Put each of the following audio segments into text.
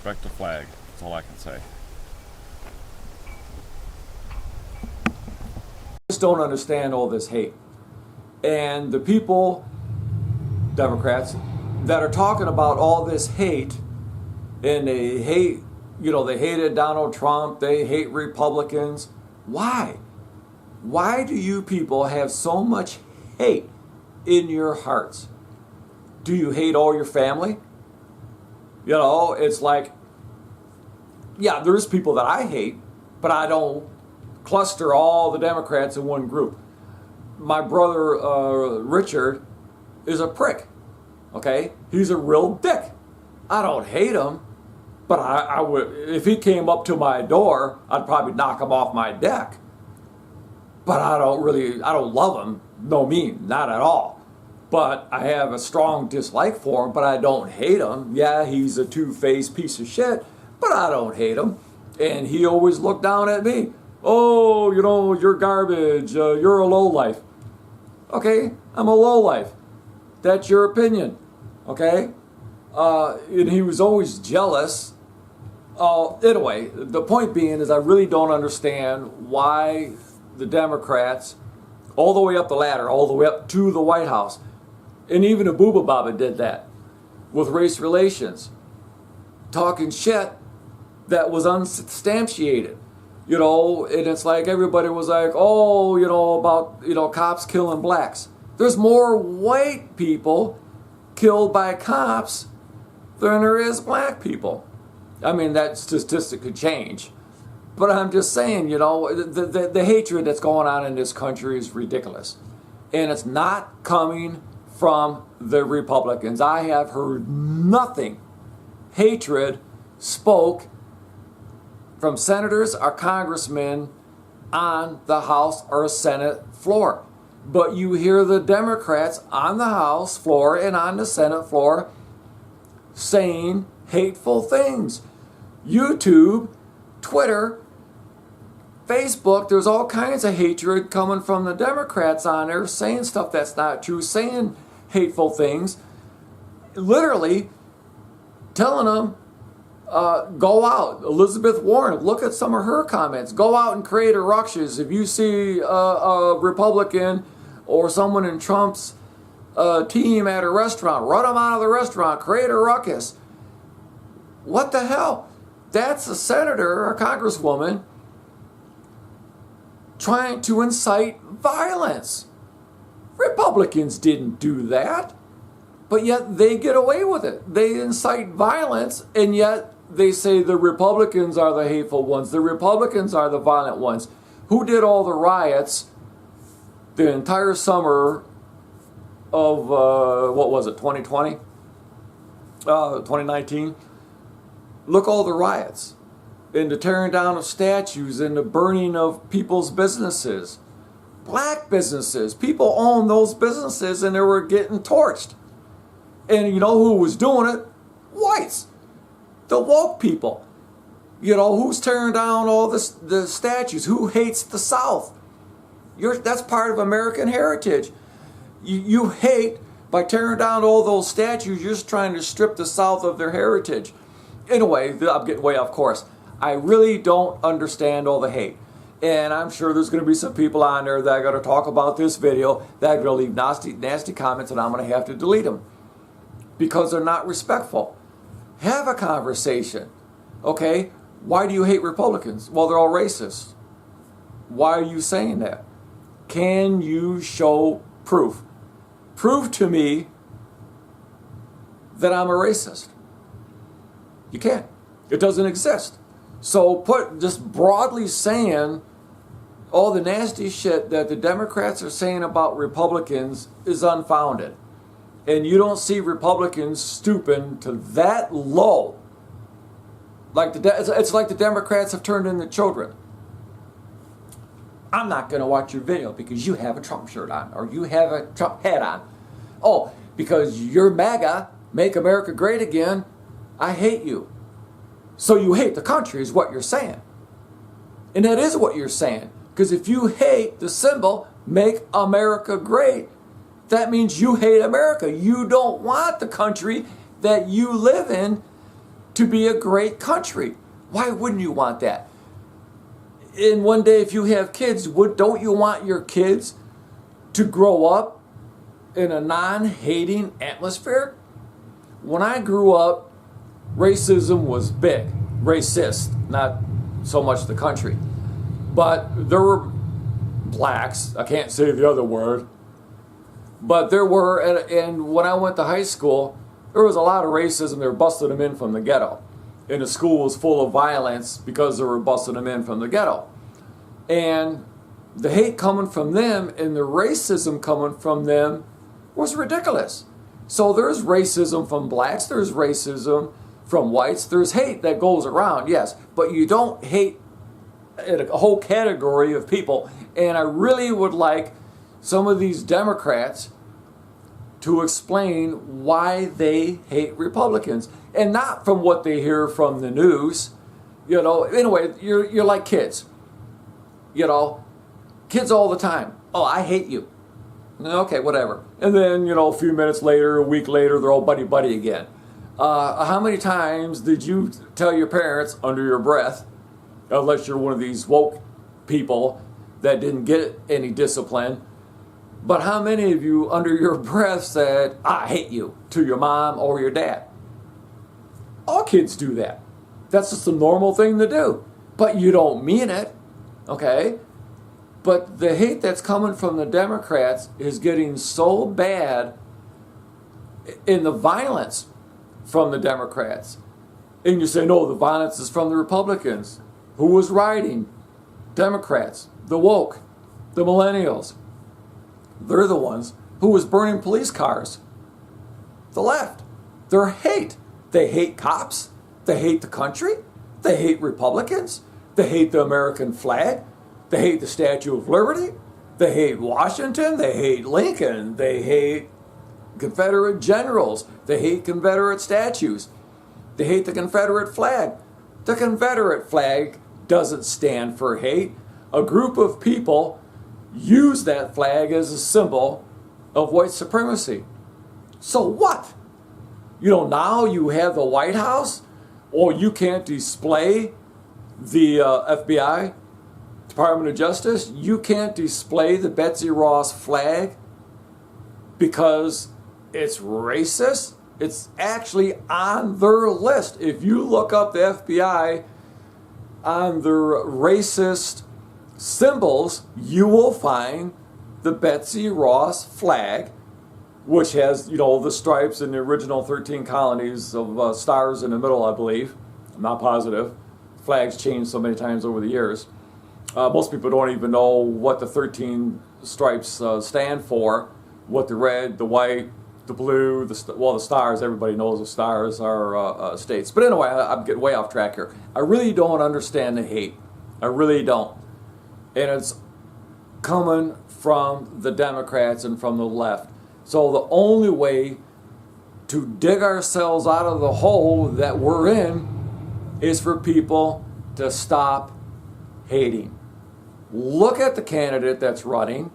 respect the flag. That's all I can say. Just don't understand all this hate. And the people, Democrats, that are talking about all this hate, and they hate, they hated Donald Trump, they hate Republicans. Why? Why do you people have so much hate in your hearts? Do you hate all your family? It's like, yeah, there's people that I hate, but I don't cluster all the Democrats in one group. My brother Richard is a prick. Okay, he's a real dick. I don't hate him, but I would, if he came up to my door, I'd probably knock him off my deck. But I don't love him. No mean, not at all. But I have a strong dislike for him, but I don't hate him. Yeah, he's a two-faced piece of shit, but I don't hate him. And he always looked down at me. Oh, you're garbage. You're a lowlife. Okay, I'm a lowlife. That's your opinion. Okay? And he was always jealous. Anyway, the point being is I really don't understand why the Democrats, all the way up the ladder, all the way up to the White House, and even Abuba Baba did that with race relations, talking shit that was unsubstantiated. And it's like everybody was like, oh, about, cops killing blacks. There's more white people killed by cops than there is black people. I mean, that statistic could change. But I'm just saying, the hatred that's going on in this country is ridiculous. And it's not coming from the Republicans. I have heard nothing hatred spoke from senators or congressmen on the House or Senate floor. But you hear the Democrats on the House floor and on the Senate floor saying hateful things. YouTube, Twitter, Facebook, there's all kinds of hatred coming from the Democrats on there saying stuff that's not true, saying hateful things, literally telling them, go out. Elizabeth Warren, look at some of her comments. Go out and create a ruckus. If you see a Republican or someone in Trump's team at a restaurant, run them out of the restaurant, create a ruckus. What the hell? That's a senator or congresswoman trying to incite violence. Republicans didn't do that, but yet they get away with it. They incite violence, and yet they say the Republicans are the hateful ones. The Republicans are the violent ones. Who did all the riots the entire summer of, 2020? 2019? Look all the riots, and the tearing down of statues, and the burning of people's businesses. Black businesses. People own those businesses, and they were getting torched. And you know who was doing it? Whites. The woke people. Who's tearing down all the statues? Who hates the South? That's part of American heritage. You hate, by tearing down all those statues, you're just trying to strip the South of their heritage. Anyway, I'm getting way off course. I really don't understand all the hate. And I'm sure there's going to be some people on there that are going to talk about this video that are going to leave nasty comments, and I'm going to have to delete them because they're not respectful. Have a conversation. Okay? Why do you hate Republicans? Well, they're all racist. Why are you saying that? Can you show proof? Prove to me that I'm a racist. You can't. It doesn't exist. So just broadly saying all the nasty shit that the Democrats are saying about Republicans is unfounded. And you don't see Republicans stooping to that low. It's like the Democrats have turned into children. I'm not going to watch your video because you have a Trump shirt on or you have a Trump hat on. Oh, because you're MAGA, make America great again, I hate you. So you hate the country is what you're saying. And that is what you're saying. Because if you hate the symbol, make America great, that means you hate America. You don't want the country that you live in to be a great country. Why wouldn't you want that? And one day, if you have kids, don't you want your kids to grow up in a non-hating atmosphere? When I grew up, racism was big. Racist, not so much the country. But there were blacks, I can't say the other word, but there were, and when I went to high school, there was a lot of racism. They were busting them in from the ghetto. And the school was full of violence because they were busting them in from the ghetto. And the hate coming from them and the racism coming from them was ridiculous. So there's racism from blacks, there's racism from whites, there's hate that goes around, yes, but you don't hate a whole category of people. And I really would like some of these Democrats to explain why they hate Republicans, and not from what they hear from the news. You know, anyway, you're like kids. You know, kids all the time. Oh, I hate you. Okay, whatever. And then, you know, a few minutes later, a week later, they're all buddy-buddy again. How many times did you tell your parents under your breath, unless you're one of these woke people that didn't get any discipline, but how many of you under your breath said, I hate you, to your mom or your dad? All kids do that. That's just a normal thing to do. But you don't mean it, okay? But the hate that's coming from the Democrats is getting so bad in the violence from the Democrats. And you say, no, the violence is from the Republicans. Who was rioting? Democrats, the woke, the millennials. They're the ones who was burning police cars. The left. They're hate. They hate cops. They hate the country. They hate Republicans. They hate the American flag. They hate the Statue of Liberty. They hate Washington. They hate Lincoln. They hate Confederate generals. They hate Confederate statues. They hate the Confederate flag. The Confederate flag doesn't stand for hate. A group of people use that flag as a symbol of white supremacy. So what? You know, now you have the White House, or you can't display the FBI, Department of Justice, you can't display the Betsy Ross flag because it's racist. It's actually on their list. If you look up the FBI on their racist symbols, you will find the Betsy Ross flag, which has, you know, the stripes and the original 13 colonies of stars in the middle, I believe. I'm not positive. Flags changed so many times over the years. Most people don't even know what the 13 stripes stand for, what the red, the white, the blue, the stars, everybody knows the stars are states. But anyway, I'm getting way off track here. I really don't understand the hate. I really don't. And it's coming from the Democrats and from the left. So the only way to dig ourselves out of the hole that we're in is for people to stop hating. Look at the candidate that's running.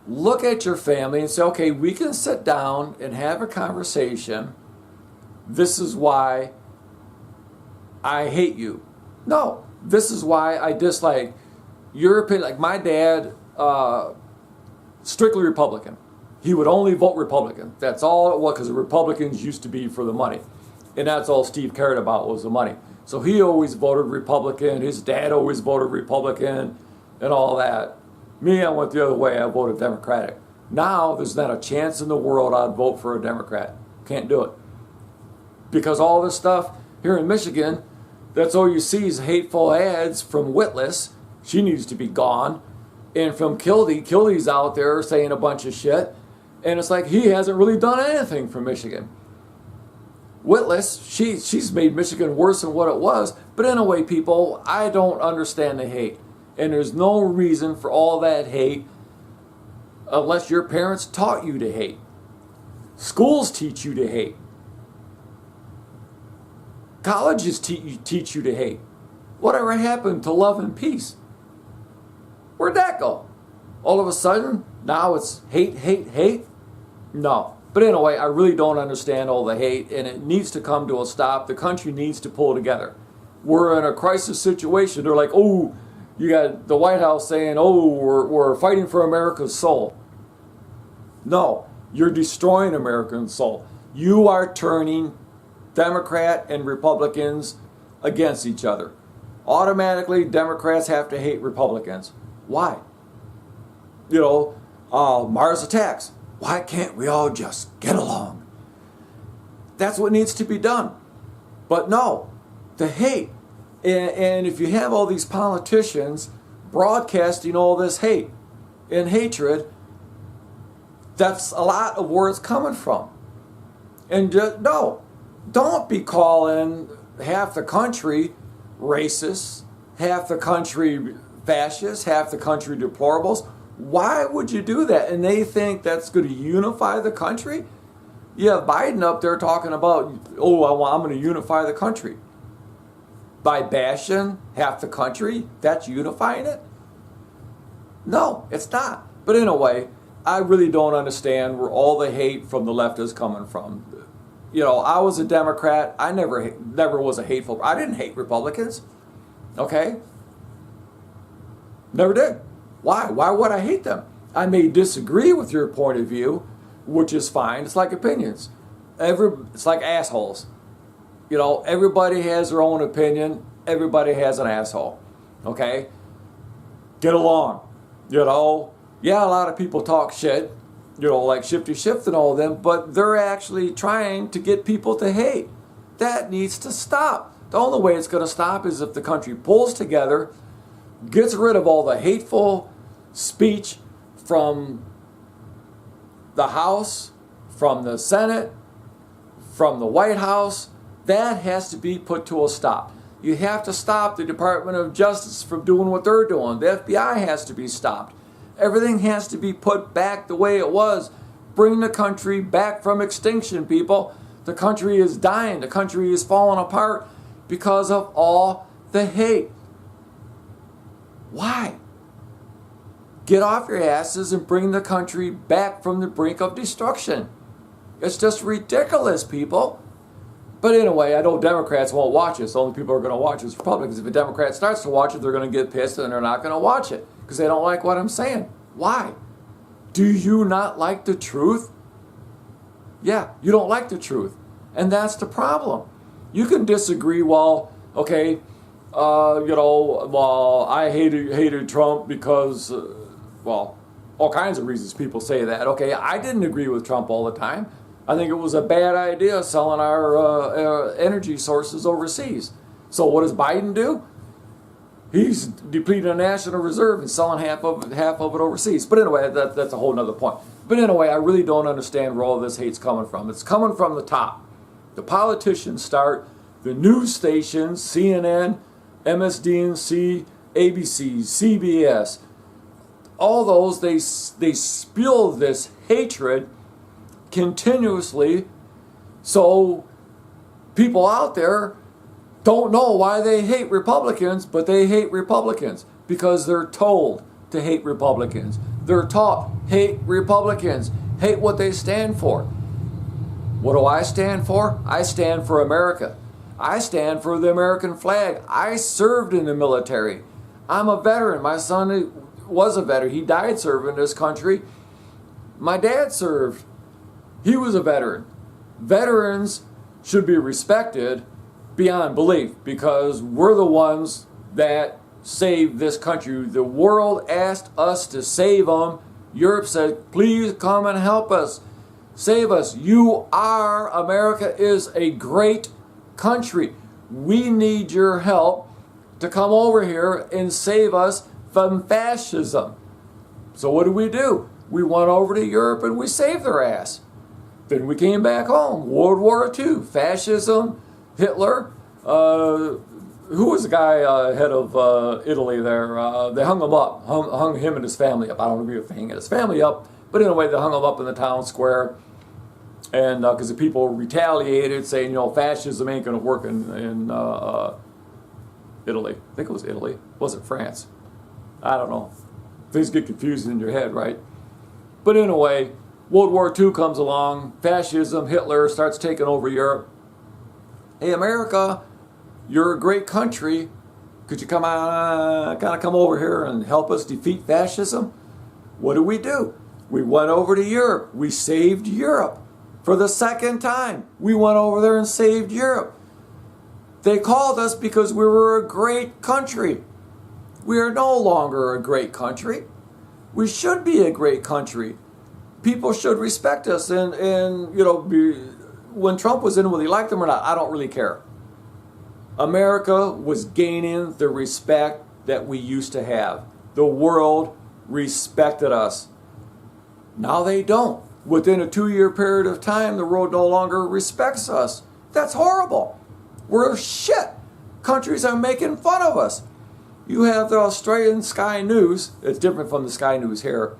Look at your family and say, okay, we can sit down and have a conversation. This is why I hate you. No, this is why I dislike your opinion. Like my dad, strictly Republican. He would only vote Republican. That's all it was, because the Republicans used to be for the money. And that's all Steve cared about was the money. So he always voted Republican. His dad always voted Republican and all that. Me, I went the other way. I voted Democratic. Now, there's not a chance in the world I'd vote for a Democrat. Can't do it. Because all this stuff here in Michigan, that's all you see is hateful ads from Witless. She needs to be gone. And from Kildee. Kildee's out there saying a bunch of shit. And it's like he hasn't really done anything for Michigan. Witless, she's made Michigan worse than what it was. But anyway, people, I don't understand the hate. And there's no reason for all that hate unless your parents taught you to hate. Schools teach you to hate. Colleges teach you to hate. Whatever happened to love and peace? Where'd that go? All of a sudden, now it's hate, hate, hate? No. But anyway, I really don't understand all the hate, and it needs to come to a stop. The country needs to pull together. We're in a crisis situation. They're like, oh, you got the White House saying, oh, we're fighting for America's soul. No, you're destroying American soul. You are turning Democrat and Republicans against each other. Automatically, Democrats have to hate Republicans. Why? You know, Mars attacks. Why can't we all just get along? That's what needs to be done. But no, the hate. And if you have all these politicians broadcasting all this hate and hatred, that's a lot of where it's coming from. And no, don't be calling half the country racist, half the country fascist, half the country deplorables. Why would you do that? And they think that's going to unify the country? You have Biden up there talking about, oh, I'm going to unify the country. By bashing half the country, that's unifying it? No, it's not. But in a way, I really don't understand where all the hate from the left is coming from. You know, I was a Democrat. I never was a hateful. I didn't hate Republicans. Okay? Never did. Why? Why would I hate them? I may disagree with your point of view, which is fine. It's like opinions. It's like assholes. You know, everybody has their own opinion. Everybody has an asshole. Okay? Get along. You know? Yeah, a lot of people talk shit. You know, like Shifty Shift and all of them, but they're actually trying to get people to hate. That needs to stop. The only way it's going to stop is if the country pulls together, gets rid of all the hateful speech from the House, from the Senate, from the White House. That has to be put to a stop. You have to stop the Department of Justice from doing what they're doing. The FBI has to be stopped. Everything has to be put back the way it was. Bring the country back from extinction, people. The country is dying. The country is falling apart because of all the hate. Why? Get off your asses and bring the country back from the brink of destruction. It's just ridiculous, people. But anyway, I know Democrats won't watch this. The only people who are going to watch it is Republicans. If a Democrat starts to watch it, they're going to get pissed and they're not going to watch it because they don't like what I'm saying. Why? Do you not like the truth? Yeah, you don't like the truth. And that's the problem. You can disagree, well, okay, well, I hated Trump because, well, all kinds of reasons people say that. Okay, I didn't agree with Trump all the time. I think it was a bad idea selling our energy sources overseas. So what does Biden do? He's depleting the National Reserve and selling half of it overseas. But anyway, that's a whole nother point. But anyway, I really don't understand where all this hate's coming from. It's coming from the top. The politicians start, the news stations, CNN, MSDNC, ABC, CBS, all those, they spew this hatred continuously, so people out there don't know why they hate Republicans, but they hate Republicans because they're told to hate Republicans. They're taught, hate Republicans, hate what they stand for. What do I stand for? I stand for America. I stand for the American flag. I served in the military. I'm a veteran. My son was a veteran. He died serving this country. My dad served. He was a veteran. Veterans should be respected beyond belief because we're the ones that saved this country. The world asked us to save them. Europe said, please come and help us. Save us. America is a great country. We need your help to come over here and save us from fascism. So what do? We went over to Europe and we saved their ass. Then we came back home. World War II, fascism, Hitler. Who was the guy head of Italy there? They hung him up, hung him and his family up. I don't agree with hanging his family up, but anyway, they hung him up in the town square. And because the people retaliated, saying, fascism ain't going to work in Italy. I think it was Italy. Was it France? I don't know. Things get confused in your head, right? But anyway, World War II comes along, fascism, Hitler starts taking over Europe. Hey, America, you're a great country. Could you come over here and help us defeat fascism? What do? We went over to Europe. We saved Europe for the second time. We went over there and saved Europe. They called us because we were a great country. We are no longer a great country. We should be a great country. People should respect us. And when Trump was in, whether you liked him or not, I don't really care. America was gaining the respect that we used to have. The world respected us. Now they don't. Within a 2-year period of time, the world no longer respects us. That's horrible. We're shit. Countries are making fun of us. You have the Australian Sky News. It's different from the Sky News here.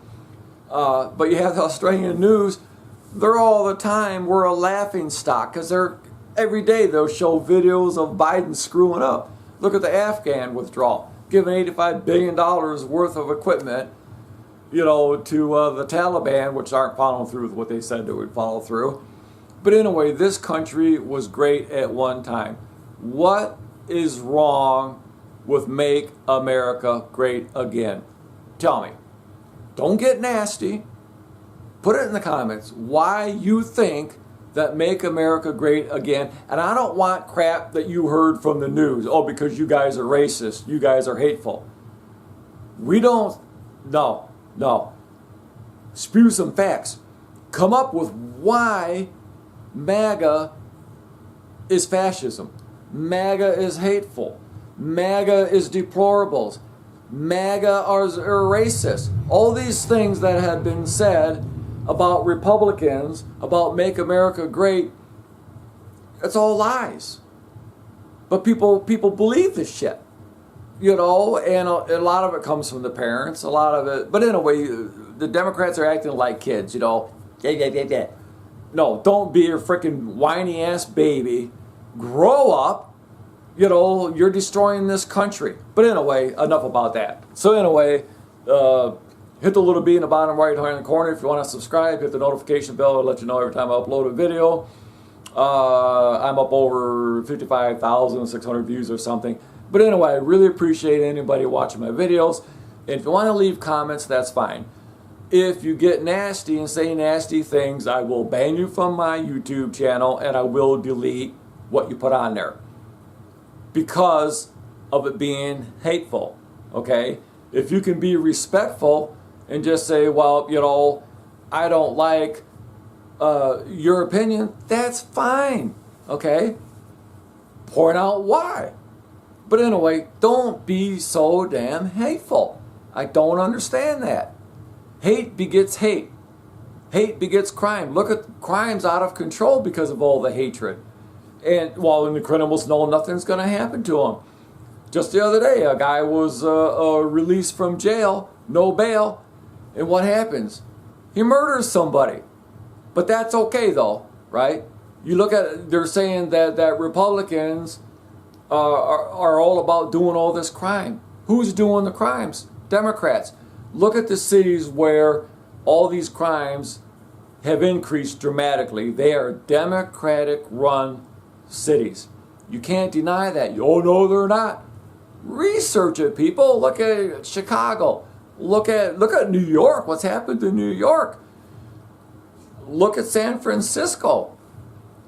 But you have the Australian News. They're all the time, we're a laughing stock because every day they'll show videos of Biden screwing up. Look at the Afghan withdrawal, giving $85 billion worth of equipment, to the Taliban, which aren't following through with what they said they would follow through. But anyway, this country was great at one time. What is wrong with Make America Great Again? Tell me. Don't get nasty. Put it in the comments why you think that Make America Great Again. And I don't want crap that you heard from the news. Oh, because you guys are racist. You guys are hateful. We don't. No. Spew some facts. Come up with why MAGA is fascism. MAGA is hateful. MAGA is deplorables. MAGA are racist. All these things that have been said about Republicans, about Make America Great, it's all lies. But people believe this shit. And a lot of it comes from the parents, a lot of it. But anyway, the Democrats are acting like kids, No, don't be a freaking whiny ass baby. Grow up. You're destroying this country. But anyway, enough about that. So anyway, hit the little bee in the bottom right hand corner if you want to subscribe. Hit the notification bell. It'll let you know every time I upload a video. I'm up over 55,600 views or something. But anyway, I really appreciate anybody watching my videos. And if you want to leave comments, that's fine. If you get nasty and say nasty things, I will ban you from my YouTube channel and I will delete what you put on there because of it being hateful, okay? If you can be respectful and just say, well, I don't like your opinion, that's fine, okay? Point out why. But anyway, don't be so damn hateful. I don't understand that. Hate begets hate. Hate begets crime. Look at crimes out of control because of all the hatred. And when the criminals know nothing's going to happen to them. Just the other day, a guy was released from jail, no bail, and what happens? He murders somebody. But that's okay though, right? You look at it, they're saying that Republicans are all about doing all this crime. Who's doing the crimes? Democrats. Look at the cities where all these crimes have increased dramatically. They are Democratic-run cities. You can't deny that. Oh, no, they're not. Research it, people. Look at Chicago. Look at New York. What's happened to New York? Look at San Francisco.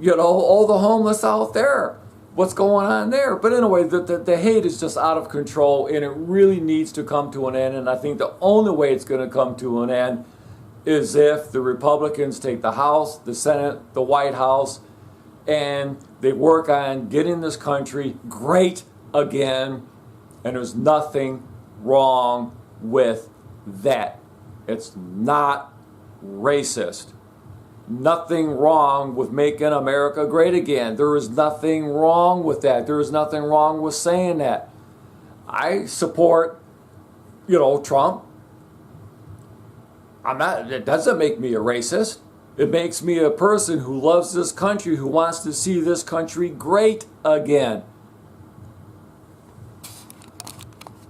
All the homeless out there. What's going on there? But anyway, the hate is just out of control and it really needs to come to an end. And I think the only way it's going to come to an end is if the Republicans take the House, the Senate, the White House, and they work on getting this country great again. And there's nothing wrong with that. It's not racist. Nothing wrong with making America great again. There is nothing wrong with that. There is nothing wrong with saying that. I support, Trump. It doesn't make me a racist. It makes me a person who loves this country, who wants to see this country great again.